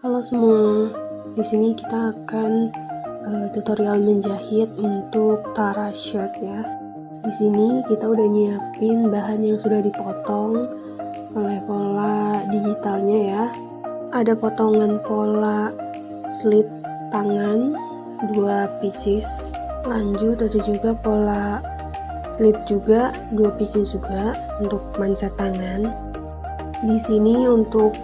Halo semua, di sini kita akan tutorial menjahit untuk Tara shirt ya. Di sini kita udah nyiapin bahan yang sudah dipotong oleh pola digitalnya ya. Ada potongan pola slit tangan 2 pieces. Lanjut ada juga pola slit juga 2 pieces juga untuk manset tangan. Di sini untuk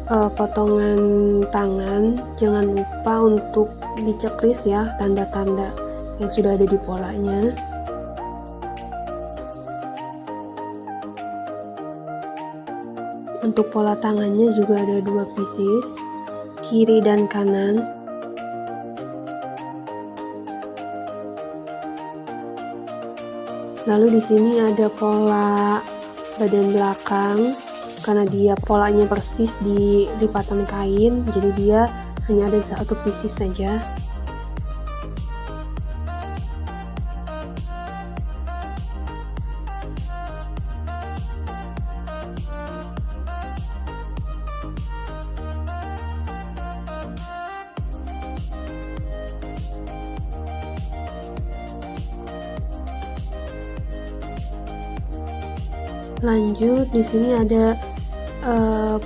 potongan tangan jangan lupa untuk dicekris ya tanda-tanda yang sudah ada di polanya. Untuk pola tangannya juga ada 2 pieces, kiri dan kanan. Lalu di sini ada pola badan belakang. Karena dia polanya persis di lipatan kain, jadi dia hanya ada 1 pieces saja. Lanjut di sini ada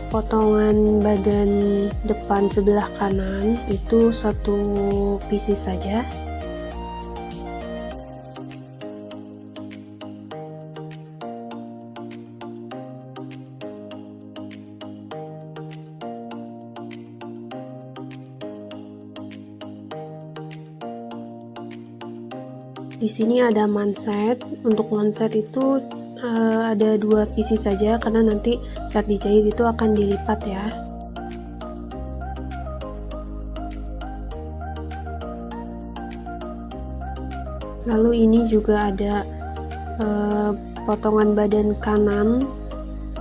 potongan badan depan sebelah kanan, itu 1 pieces saja. Di sini ada manset. Untuk manset itu ada 2 pieces saja karena nanti saat dijahit itu akan dilipat ya. Lalu ini juga ada potongan badan kanan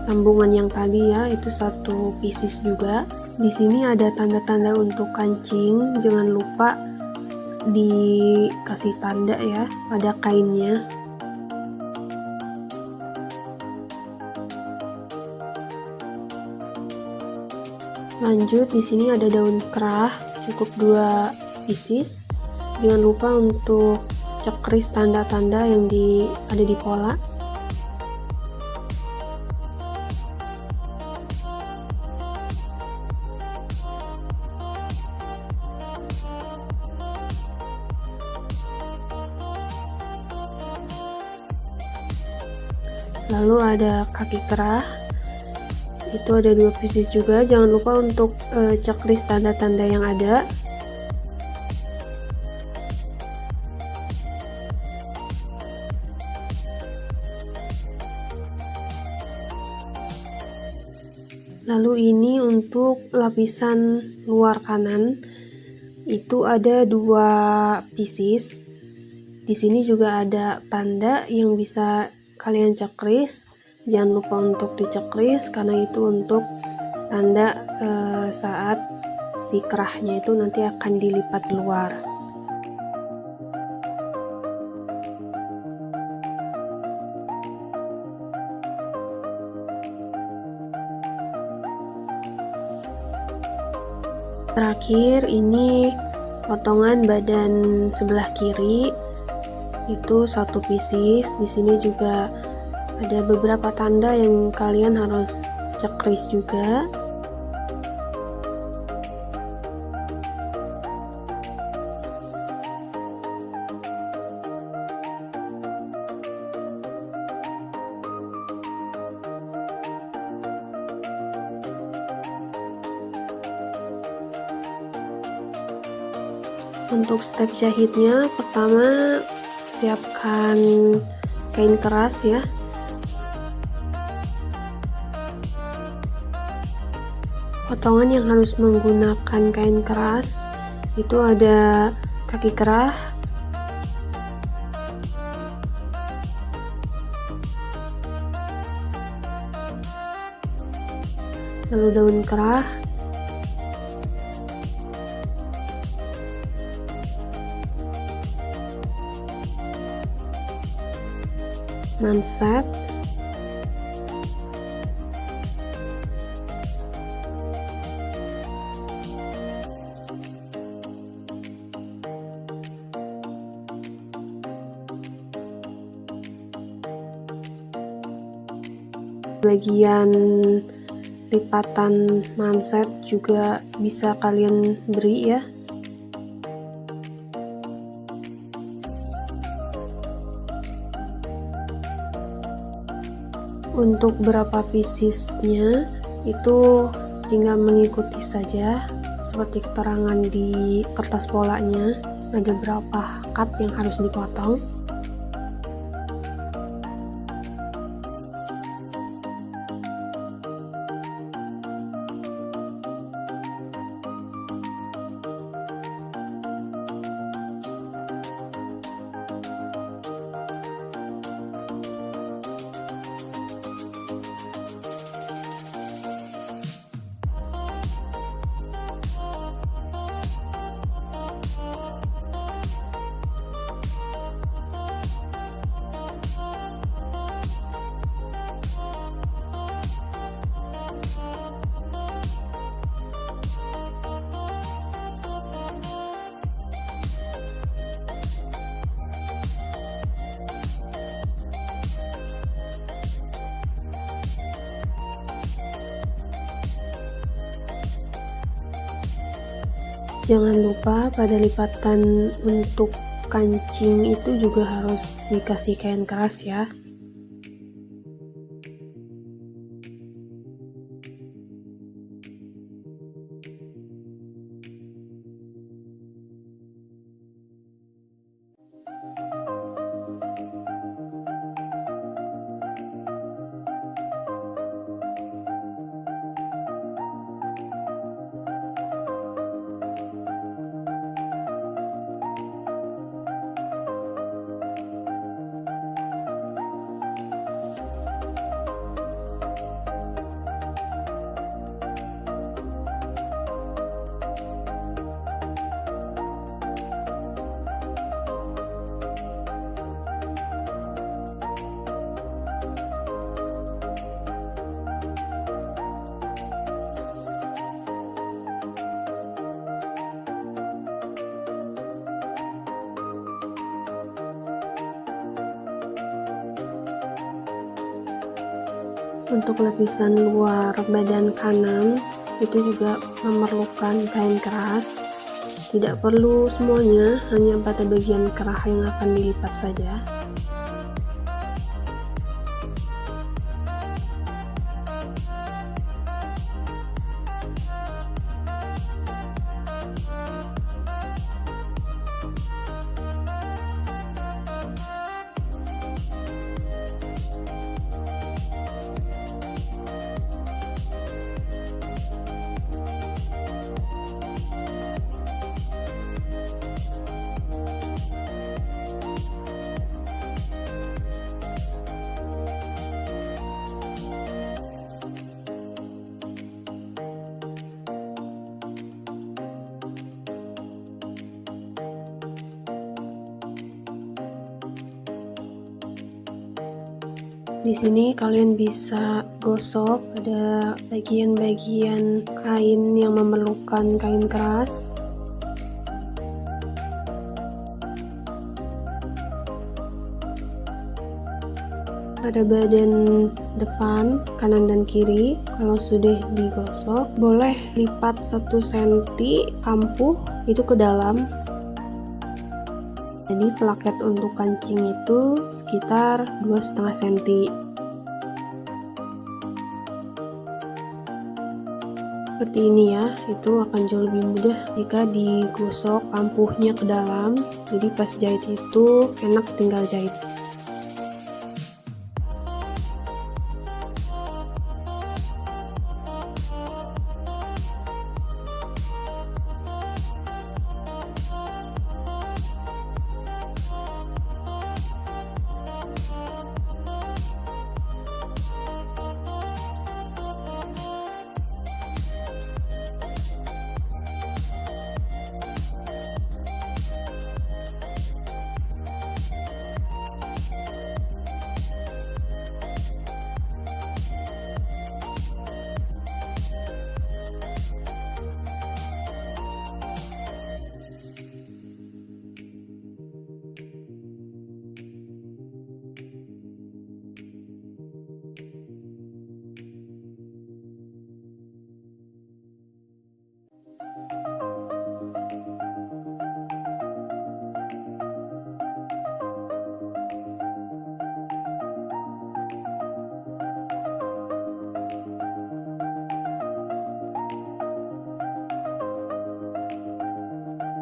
sambungan yang tadi ya, itu 1 pieces juga. Di sini ada tanda-tanda untuk kancing, jangan lupa dikasih tanda ya pada kainnya. Lanjut di sini ada daun kerah cukup 2 pieces. Jangan lupa untuk cekris tanda-tanda yang ada di pola. Lalu ada kaki kerah, itu ada 2 pieces juga. Jangan lupa untuk cekris tanda-tanda yang ada. Lalu ini untuk lapisan luar kanan, itu ada 2 pieces. Di sini juga ada tanda yang bisa kalian cekris. Jangan lupa untuk dicekris karena itu untuk tanda saat si kerahnya itu nanti akan dilipat luar. Terakhir ini potongan badan sebelah kiri, itu 1 pieces. Di sini juga ada beberapa tanda yang kalian harus cekris juga. Untuk step jahitnya, pertama siapkan kain keras ya. Potongan yang harus menggunakan kain keras itu ada kaki kerah, lalu daun kerah, manset, Bagian lipatan manset juga bisa kalian beri ya. Untuk berapa piecesnya itu tinggal mengikuti saja seperti keterangan di kertas polanya, ada berapa cut yang harus dipotong. Jangan lupa pada lipatan untuk kancing itu juga harus dikasih kain keras ya. Untuk lapisan luar badan kanan itu juga memerlukan kain keras. Tidak perlu semuanya, hanya pada bagian kerah yang akan dilipat saja. Di sini kalian bisa gosok pada bagian-bagian kain yang memerlukan kain keras. Pada badan depan, kanan dan kiri, kalau sudah digosok, boleh lipat 1 cm kampuh itu ke dalam. Jadi plaket untuk kancing itu sekitar 2,5 cm. Seperti ini ya, itu akan jauh lebih mudah jika digosok kampuhnya ke dalam. Jadi pas jahit itu enak tinggal jahit.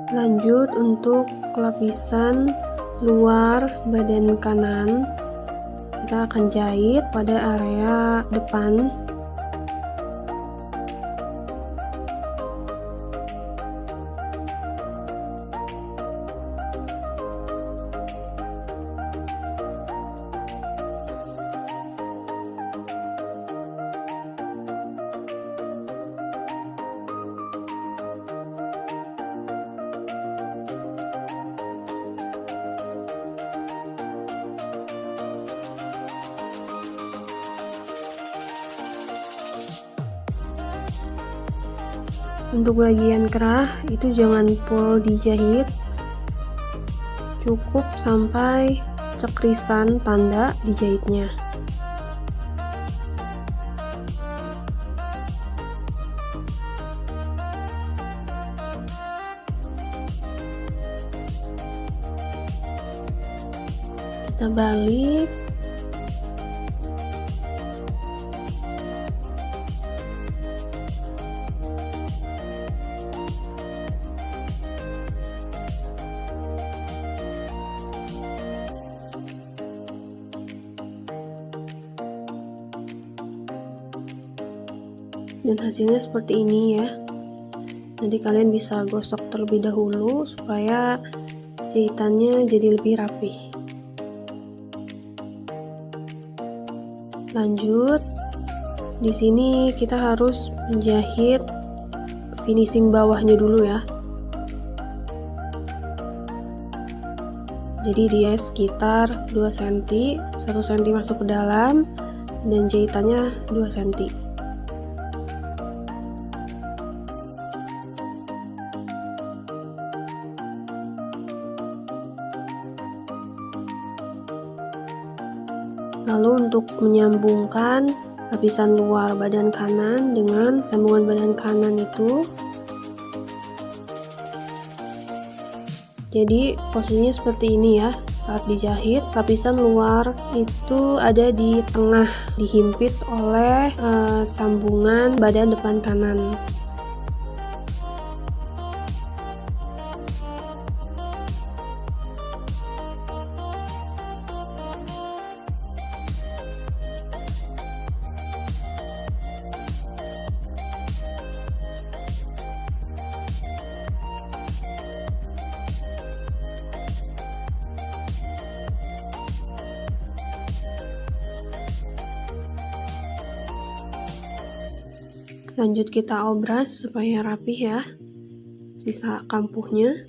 Lanjut untuk lapisan luar badan kanan, kita akan jahit pada area depan. Untuk bagian kerah itu jangan full dijahit, cukup sampai cekrisan tanda dijahitnya. Kita balik. Dan hasilnya seperti ini ya. Nanti kalian bisa gosok terlebih dahulu supaya jahitannya jadi lebih rapi. Lanjut, di sini kita harus menjahit finishing bawahnya dulu ya. Jadi dia sekitar 2 cm, 1 cm masuk ke dalam dan jahitannya 2 cm. Lalu untuk menyambungkan lapisan luar badan kanan dengan sambungan badan kanan itu, jadi posisinya seperti ini ya. Saat dijahit, lapisan luar itu ada di tengah, dihimpit oleh sambungan badan depan kanan. Lanjut kita obras supaya rapih ya sisa kampuhnya.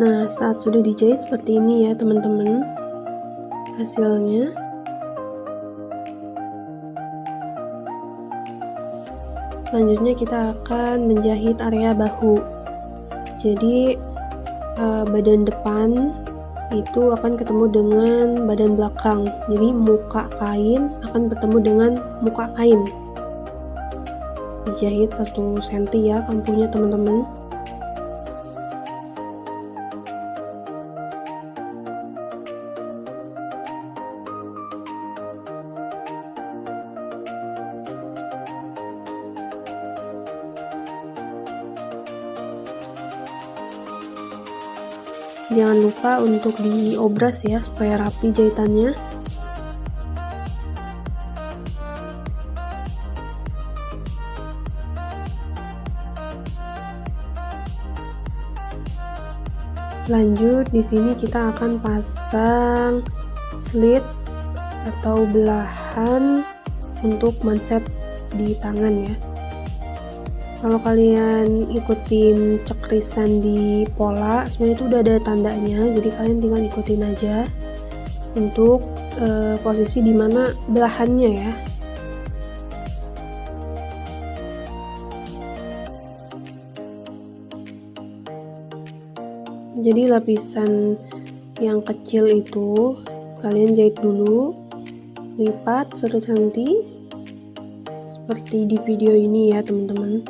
Nah, saat sudah dijahit seperti ini ya teman-teman hasilnya. Selanjutnya kita akan menjahit area bahu. Jadi badan depan itu akan ketemu dengan badan belakang. Jadi muka kain akan bertemu dengan muka kain. Dijahit 1 cm ya kampuhnya teman-teman. Jangan lupa untuk diobras ya supaya rapi jahitannya. Lanjut di sini kita akan pasang slit atau belahan untuk manset di tangan ya. Kalau kalian ikutin cekrisan di pola, sebenarnya itu udah ada tandanya, jadi kalian tinggal ikutin aja untuk posisi dimana belahannya ya. Jadi lapisan yang kecil itu kalian jahit dulu, lipat 1 cm seperti di video ini ya teman-teman.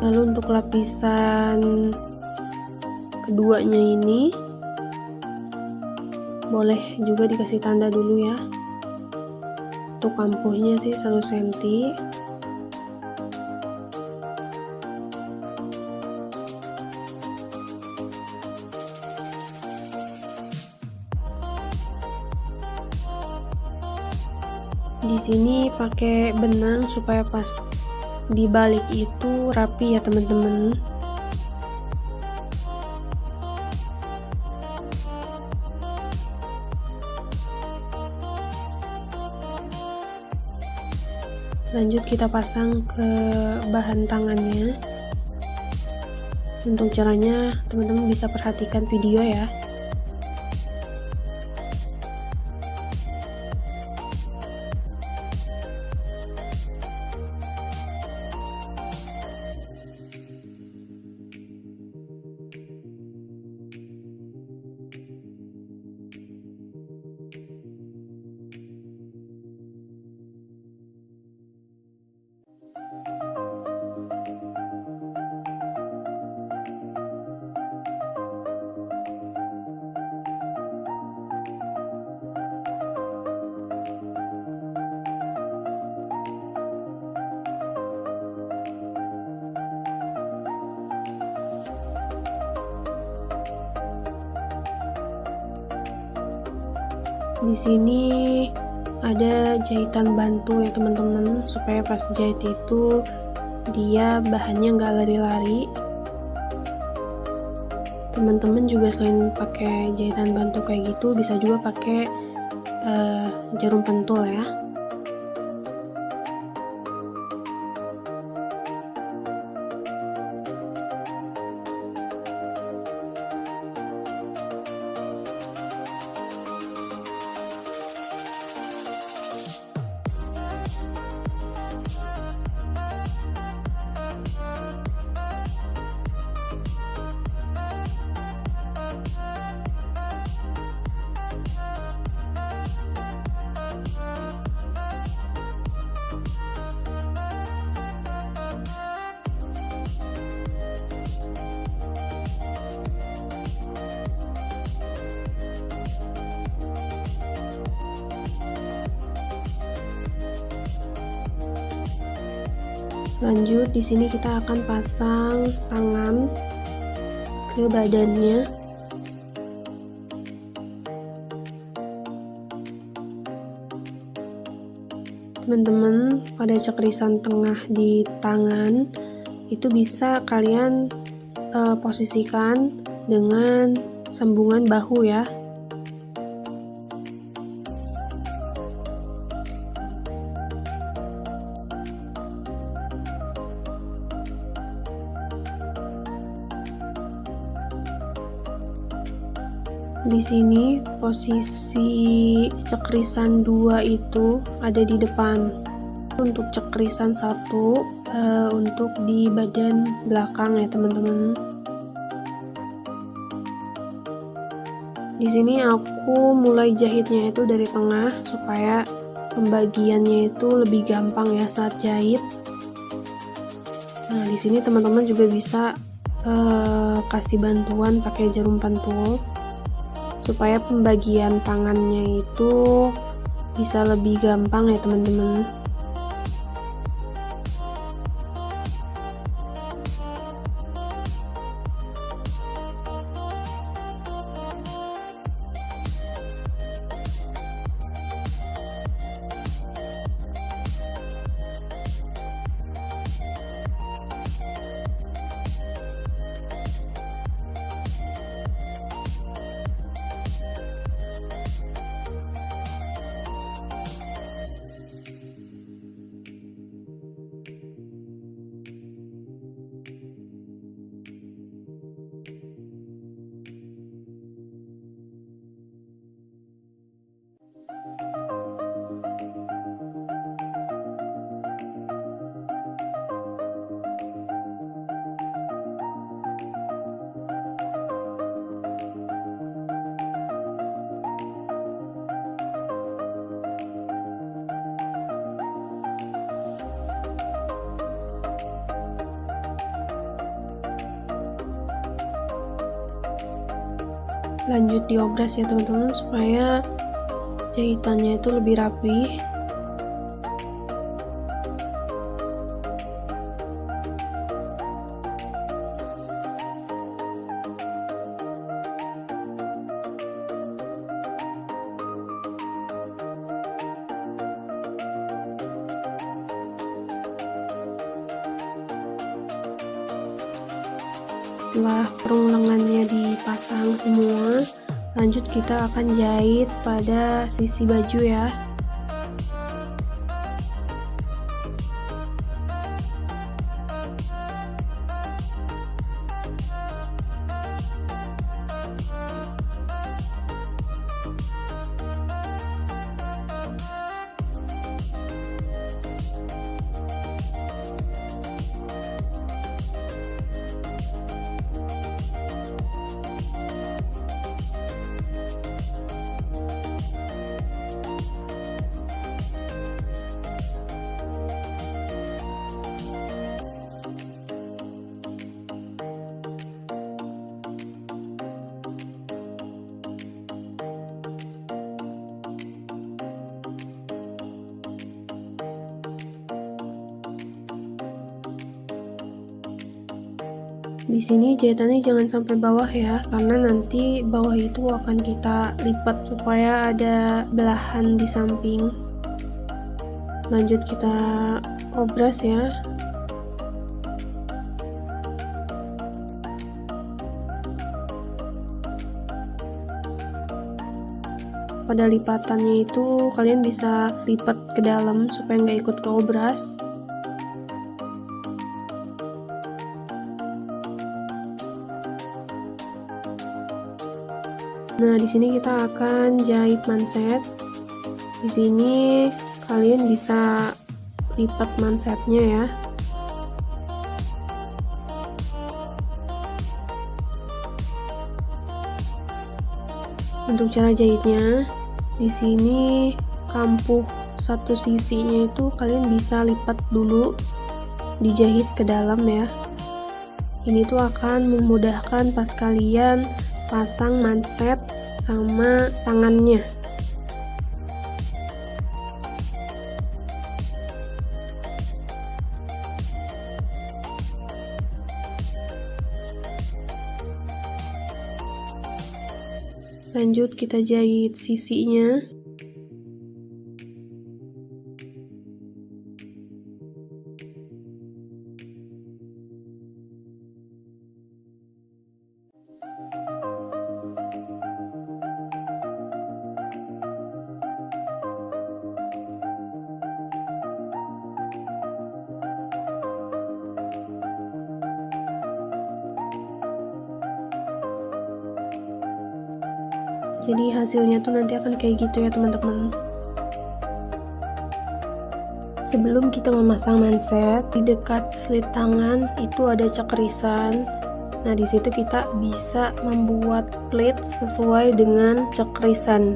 Lalu untuk lapisan keduanya ini boleh juga dikasih tanda dulu ya. Untuk kampuhnya sih 1 cm. Di sini pakai benang supaya pas dibalik itu rapi ya teman-teman. Lanjut kita pasang ke bahan tangannya. Untuk caranya teman-teman bisa perhatikan video ya. Di sini ada jahitan bantu ya teman-teman, supaya pas jahit itu dia bahannya nggak lari-lari. Teman-teman juga selain pakai jahitan bantu kayak gitu, bisa juga pakai jarum pentul ya. Lanjut di sini kita akan pasang tangan ke badannya. Teman-teman, pada cekrisan tengah di tangan itu bisa kalian posisikan dengan sambungan bahu ya. Di sini posisi cekrisan 2 itu ada di depan. Untuk cekrisan 1 untuk di badan belakang ya teman-teman. Di sini aku mulai jahitnya itu dari tengah supaya pembagiannya itu lebih gampang ya saat jahit. Nah, di sini teman-teman juga bisa kasih bantuan pakai jarum pentul supaya pembagian tangannya itu bisa lebih gampang ya teman-teman. lanjut diobras ya teman-teman, supaya jahitannya itu lebih rapi. Setelah perungangannya dipasang semua, lanjut kita akan jahit pada sisi baju ya. Di sini jahitannya jangan sampai bawah ya, karena nanti bawah itu akan kita lipat supaya ada belahan di samping. Lanjut kita obras ya. Pada lipatannya itu kalian bisa lipat ke dalam supaya nggak ikut ke obras. Nah, di sini kita akan jahit manset. Di sini kalian bisa lipat mansetnya ya. Untuk cara jahitnya, di sini kampuh satu sisinya itu kalian bisa lipat dulu, dijahit ke dalam ya. Ini tuh akan memudahkan pas kalian pasang manset sama tangannya. Lanjut kita jahit sisinya. Jadi hasilnya tuh nanti akan kayak gitu ya teman-teman. Sebelum kita memasang manset, di dekat slit tangan itu ada cekrisan. Nah, di situ kita bisa membuat pleats sesuai dengan cekrisan.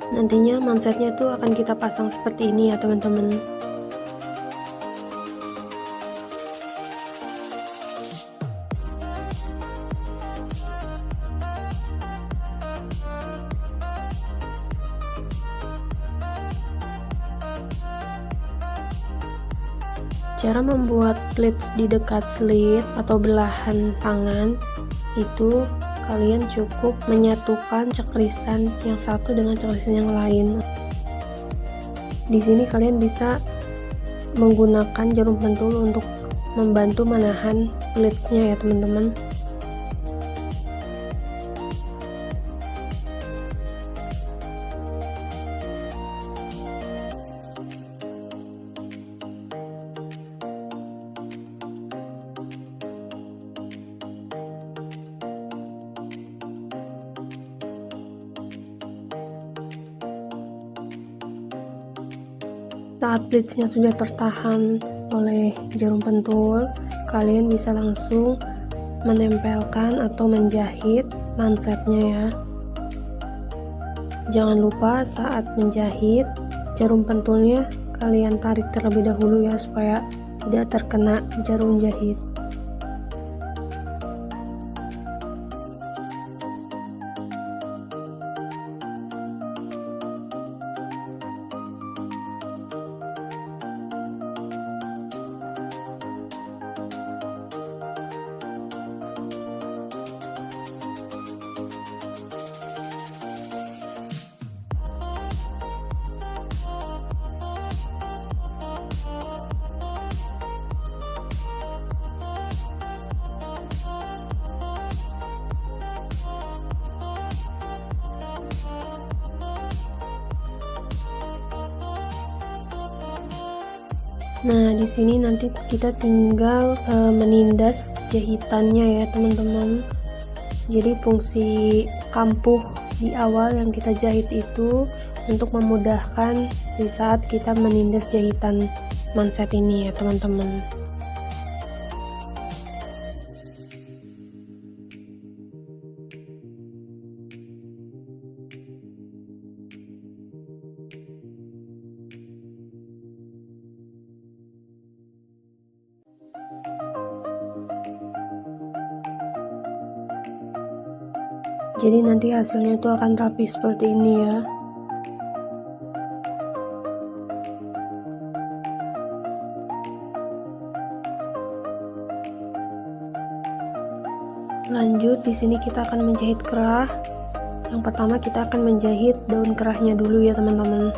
Nantinya mansetnya tuh akan kita pasang seperti ini ya teman-teman. Cara membuat pleats di dekat slit atau belahan tangan itu kalian cukup menyatukan cekrisan yang satu dengan cekrisan yang lain. Di sini kalian bisa menggunakan jarum pentul untuk membantu menahan pleatsnya ya teman-teman. Saat pleatsnya sudah tertahan oleh jarum pentul, kalian bisa langsung menempelkan atau menjahit mansetnya ya. Jangan lupa saat menjahit, jarum pentulnya kalian tarik terlebih dahulu ya, supaya tidak terkena jarum jahit. Nah, di sini nanti kita tinggal menindas jahitannya ya, teman-teman. Jadi fungsi kampuh di awal yang kita jahit itu untuk memudahkan di saat kita menindas jahitan manset ini ya, teman-teman. Jadi nanti hasilnya itu akan rapi seperti ini ya. Lanjut, di sini kita akan menjahit kerah. Yang pertama kita akan menjahit daun kerahnya dulu ya, teman-teman.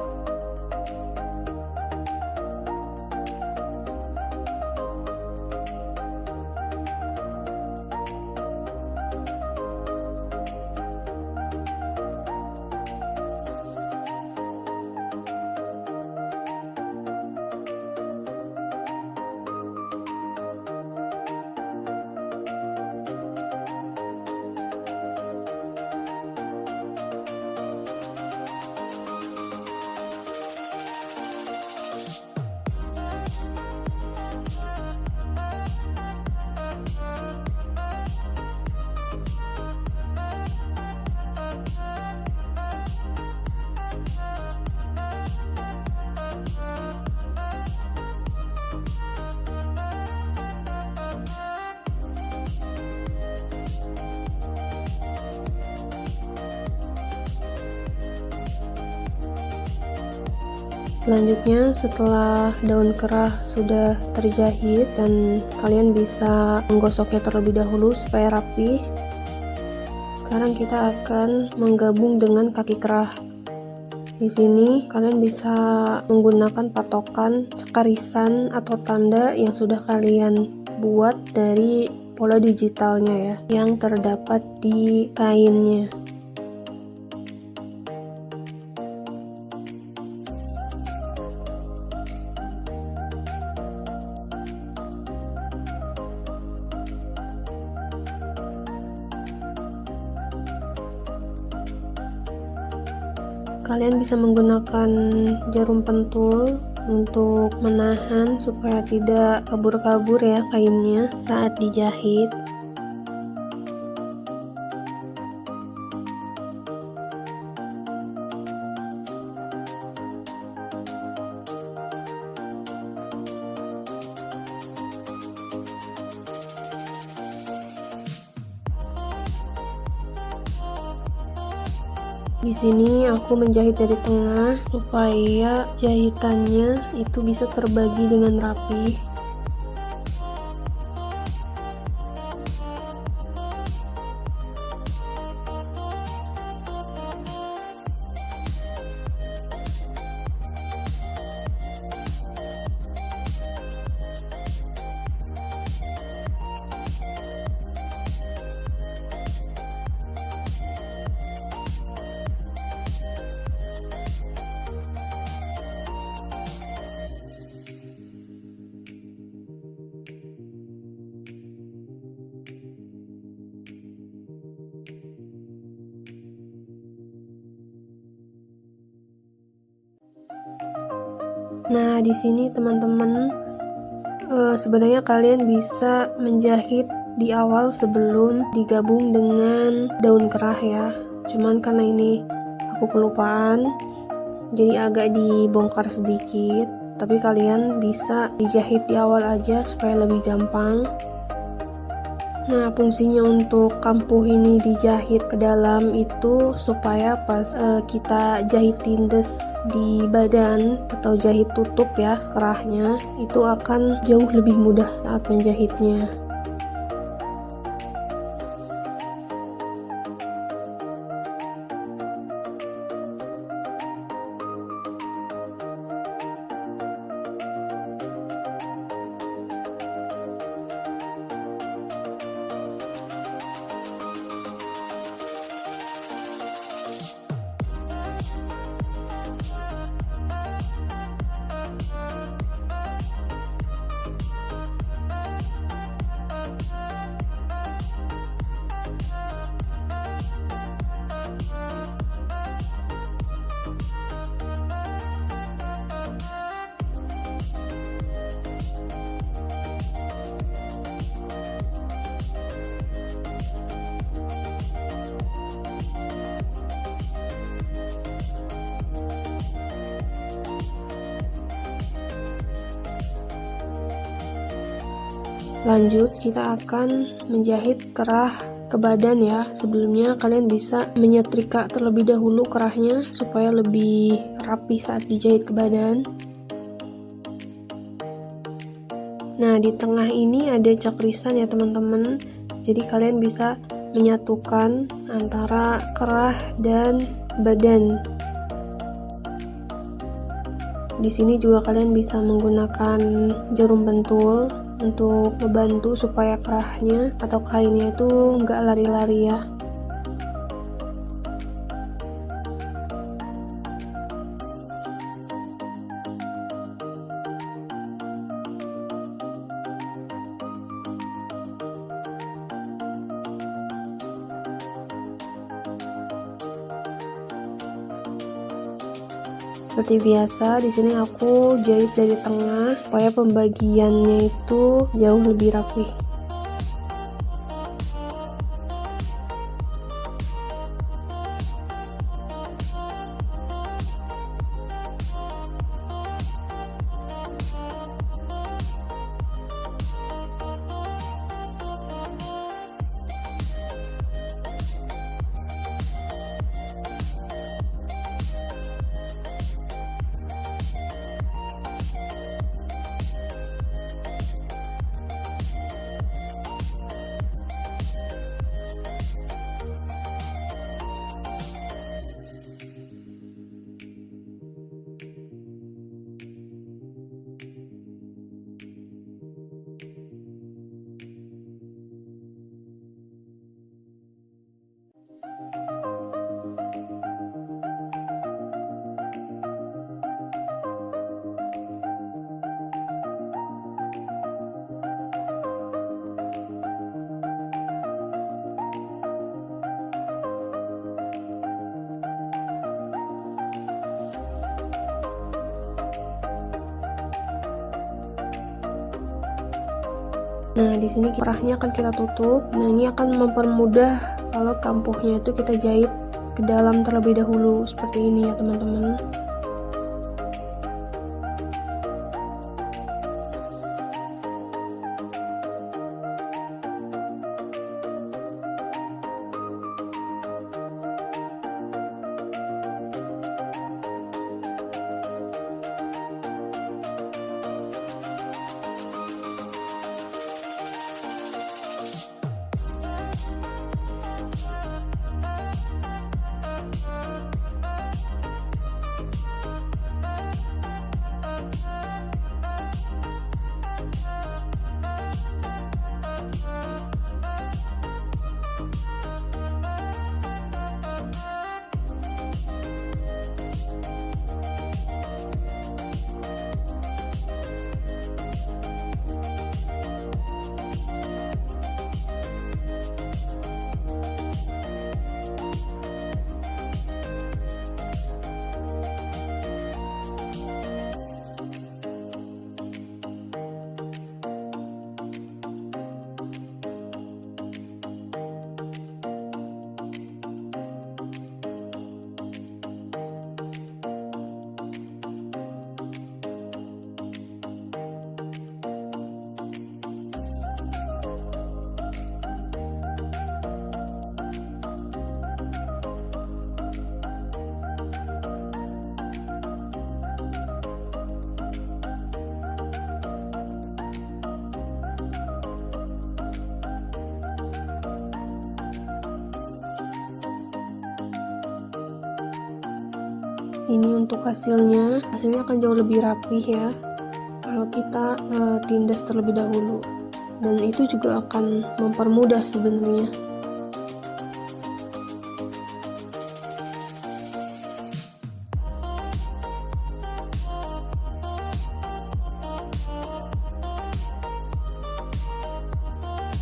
Selanjutnya, setelah daun kerah sudah terjahit dan kalian bisa menggosoknya terlebih dahulu supaya rapi, sekarang kita akan menggabung dengan kaki kerah. Di sini kalian bisa menggunakan patokan cekarisan atau tanda yang sudah kalian buat dari pola digitalnya ya, yang terdapat di kainnya. Kalian bisa menggunakan jarum pentul untuk menahan supaya tidak kabur-kabur ya kainnya saat dijahit. Di sini aku menjahit dari tengah supaya jahitannya itu bisa terbagi dengan rapi. Nah, di sini teman-teman, sebenarnya kalian bisa menjahit di awal sebelum digabung dengan daun kerah ya. Cuman karena ini aku kelupaan, jadi agak dibongkar sedikit, tapi kalian bisa dijahit di awal aja supaya lebih gampang. Nah, fungsinya untuk kampuh ini dijahit ke dalam itu supaya pas kita jahit tindes di badan atau jahit tutup ya kerahnya, itu akan jauh lebih mudah saat menjahitnya. Lanjut, kita akan menjahit kerah ke badan ya. Sebelumnya kalian bisa menyetrika terlebih dahulu kerahnya supaya lebih rapi saat dijahit ke badan. Nah, di tengah ini ada cakrisan ya teman-teman. Jadi kalian bisa menyatukan antara kerah dan badan. Di sini juga kalian bisa menggunakan jarum pentul untuk membantu supaya kerahnya atau kainnya itu nggak lari-lari ya. Seperti biasa, di sini aku jahit dari tengah supaya pembagiannya itu jauh lebih rapi. Nah, di sini kerahnya akan kita tutup. Nah, ini akan mempermudah kalau kampuhnya itu kita jahit ke dalam terlebih dahulu seperti ini ya teman-teman. Ini untuk hasilnya akan jauh lebih rapih ya kalau kita tindas terlebih dahulu, dan itu juga akan mempermudah sebenarnya.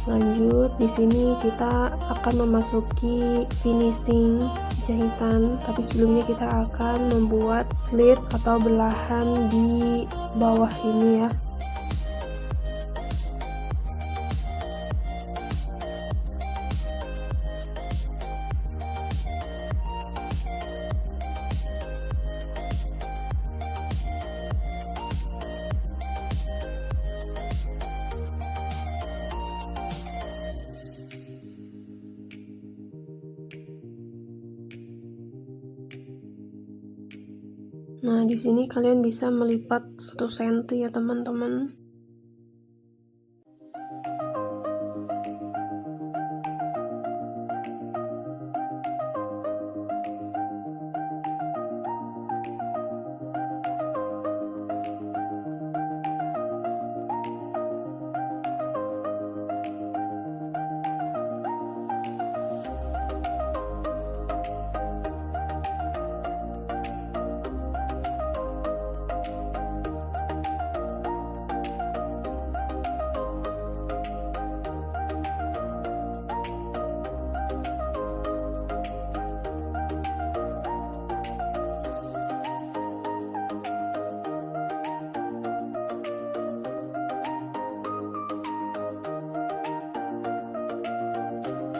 Lanjut, di sini kita akan memasuki finishing jahitan, tapi sebelumnya kita akan membuat slit atau belahan di bawah ini ya. Nah, di sini kalian bisa melipat 1 cm ya teman-teman.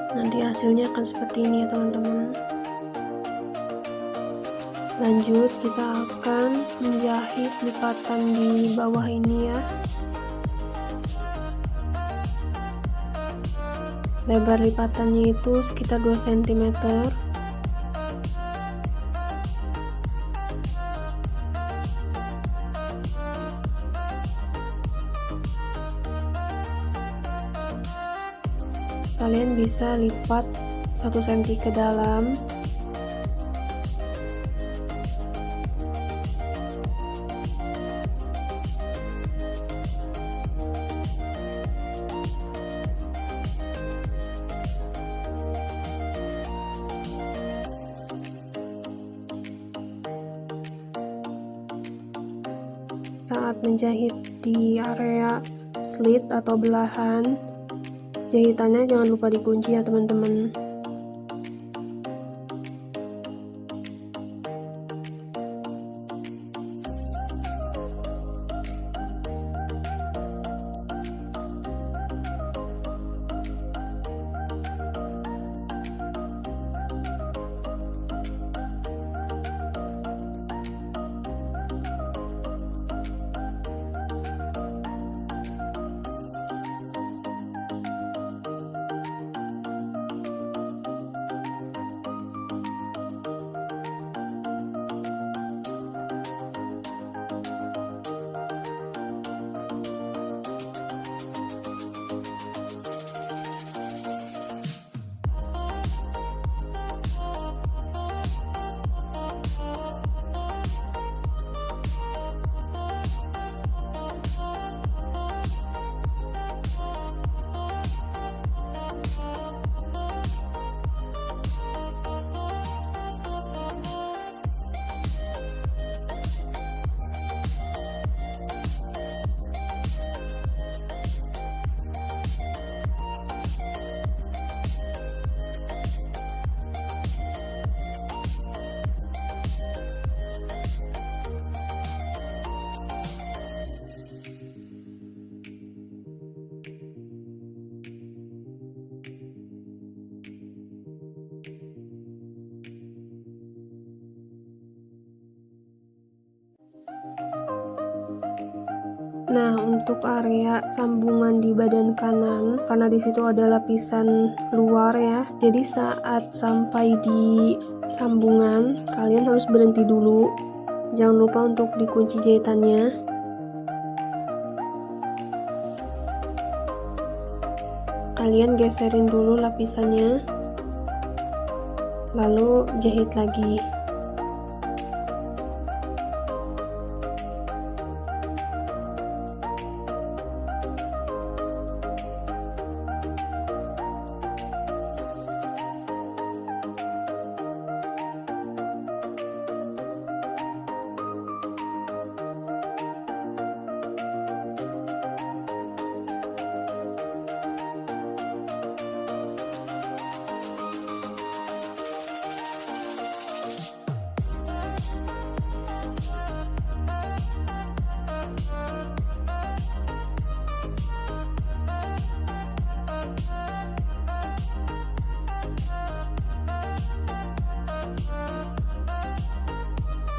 Nanti hasilnya akan seperti ini ya teman-teman. Lanjut, kita akan menjahit lipatan di bawah ini ya. Lebar lipatannya itu sekitar 2 cm. Kalian bisa lipat 1 cm ke dalam. Saat menjahit di area slit atau belahan, jahitannya jangan lupa dikunci ya teman-teman. Nah, untuk area sambungan di badan kanan, karena di situ ada lapisan luar ya, jadi saat sampai di sambungan, kalian harus berhenti dulu. Jangan lupa untuk dikunci jahitannya. Kalian geserin dulu lapisannya, lalu jahit lagi.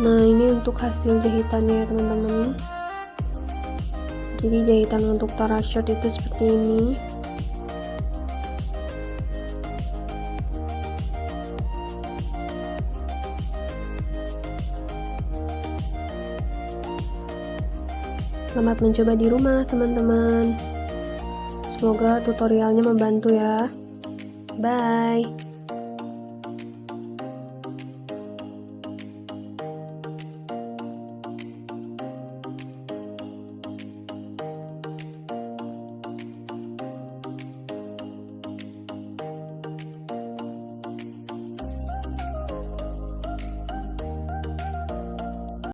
Nah, ini untuk hasil jahitannya ya teman-teman. Jadi jahitan untuk Tara shirt itu seperti ini. Selamat mencoba di rumah teman-teman. Semoga tutorialnya membantu ya. Bye.